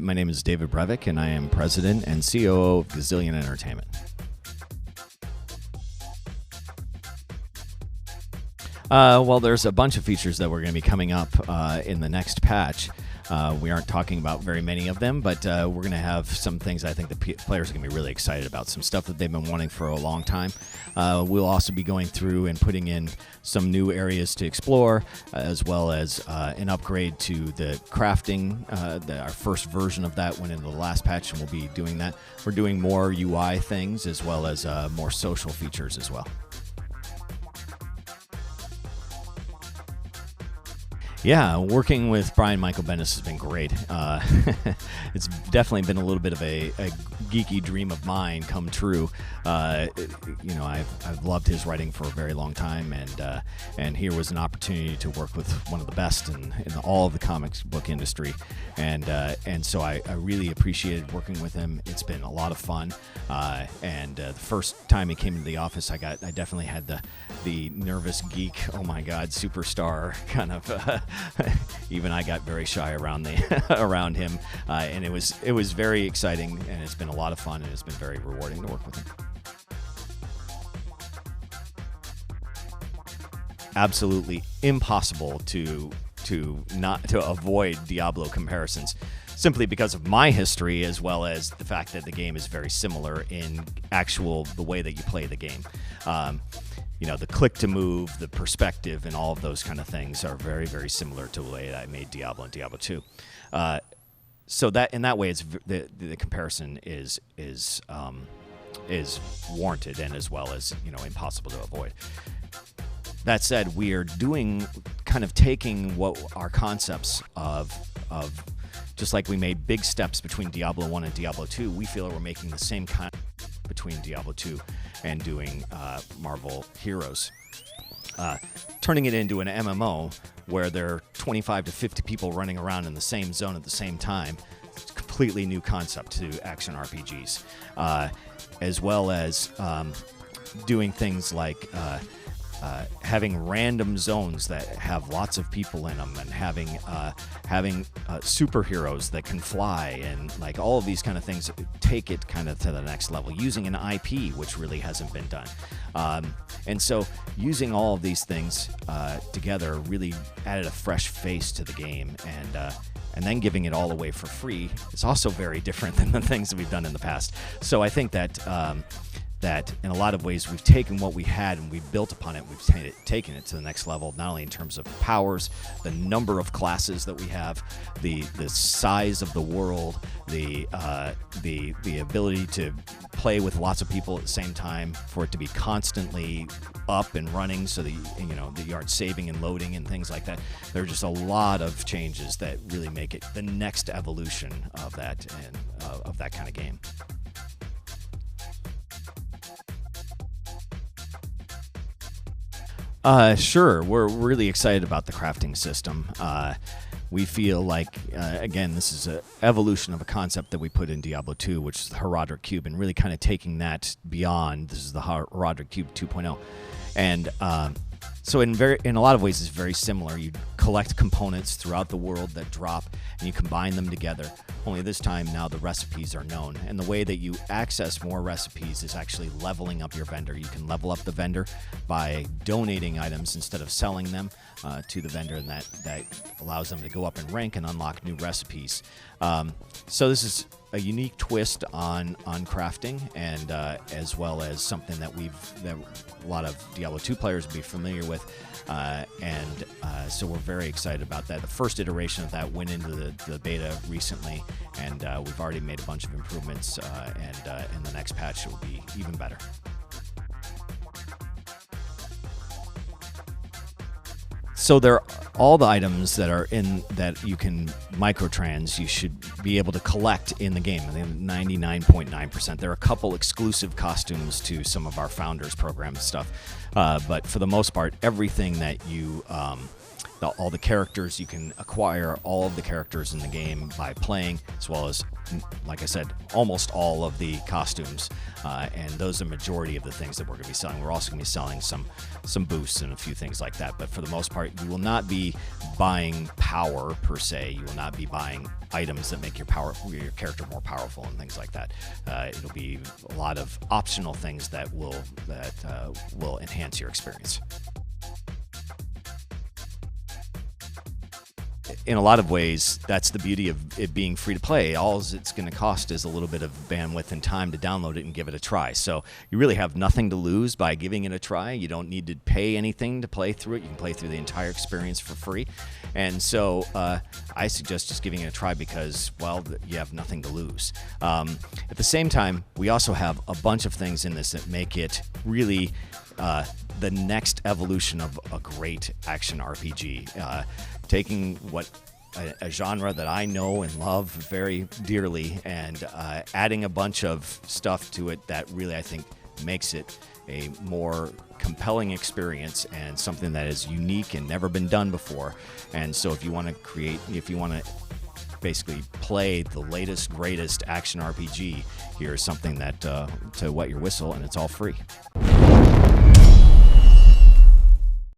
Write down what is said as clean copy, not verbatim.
My name is David Brevik, and I am President and COO of Gazillion Entertainment. Well, there's a bunch of features that we're going to be coming up in the next patch. We aren't talking about very many of them, but we're going to have some things I think the players are going to be really excited about, some stuff that they've been wanting for a long time. We'll also be going through and putting in some new areas to explore, as well as an upgrade to the crafting. Our first version of that went into the last patch, and we'll be doing that. We're doing more UI things, as well as more social features as well. Yeah, working with Brian Michael Bendis has been great. It's definitely been a little bit of a geeky dream of mine come true. I've loved his writing for a very long time, and here was an opportunity to work with one of the best in all of the comics book industry, and so I really appreciated working with him. It's been a lot of fun, and the first time he came into the office, I definitely had the nervous geek, oh my god, superstar kind of. Even I got very shy around him, and it was very exciting, and it's been a lot of fun, and it's been very rewarding to work with him. Absolutely impossible to avoid Diablo comparisons, simply because of my history, as well as the fact that the game is very similar in the way that you play the game. The click to move, the perspective, and all of those kind of things are very, very similar to the way that I made Diablo and Diablo 2. So that in that way, it's the comparison is warranted, and as well as impossible to avoid. That said, we are taking what our concepts of just like we made big steps between Diablo 1 and Diablo 2, we feel we're making the same kind between Diablo 2 and doing Marvel Heroes. Turning it into an MMO where there are 25 to 50 people running around in the same zone at the same time. It's a completely new concept to action RPGs. As well as doing things like having random zones that have lots of people in them, and having superheroes that can fly, and like all of these kind of things take it kind of to the next level, using an IP which really hasn't been done. And so using all of these things together really added a fresh face to the game, and then giving it all away for free is also very different than the things that we've done in the past. So I think that in a lot of ways we've taken what we had and we've built upon it. We've taken it to the next level, not only in terms of powers, the number of classes that we have, the size of the world, the ability to play with lots of people at the same time, for it to be constantly up and running, so that that you aren't saving and loading and things like that. There are just a lot of changes that really make it the next evolution of that and of that kind of game. Sure. We're really excited about the crafting system. We feel like, again, this is an evolution of a concept that we put in Diablo 2, which is the Herodric Cube, and really kind of taking that beyond. This is the Herodric Cube 2.0. And so in a lot of ways, it's very similar. You collect components throughout the world that drop, and you combine them together. Only this time, now the recipes are known. And the way that you access more recipes is actually leveling up your vendor. You can level up the vendor by donating items instead of selling them to the vendor, and that allows them to go up in rank and unlock new recipes. So this is a unique twist on crafting, and as well as something that a lot of Diablo 2 players will be familiar with, so we're very excited about that. The first iteration of that went into the beta recently, and we've already made a bunch of improvements, and in the next patch it will be even better. So all the items that are in that you can microtrans, you should be able to collect in the game. 99.9%. There are a couple exclusive costumes to some of our Founders Program stuff, but for the most part, everything that you all the characters. You can acquire all of the characters in the game by playing, as well as, like I said, almost all of the costumes. And those are the majority of the things that we're going to be selling. We're also going to be selling some boosts and a few things like that. But for the most part, you will not be buying power per se. You will not be buying items that make your character more powerful and things like that. It'll be a lot of optional things that will enhance your experience. In a lot of ways, that's the beauty of it being free to play. All it's going to cost is a little bit of bandwidth and time to download it and give it a try. So you really have nothing to lose by giving it a try. You don't need to pay anything to play through it. You can play through the entire experience for free. And so I suggest just giving it a try because, well, you have nothing to lose. At the same time, we also have a bunch of things in this that make it really the next evolution of a great action RPG. Taking what a genre that I know and love very dearly and adding a bunch of stuff to it that really, I think, makes it a more compelling experience and something that is unique and never been done before. And so if you want to basically play the latest, greatest action RPG, here's something that to wet your whistle, and it's all free.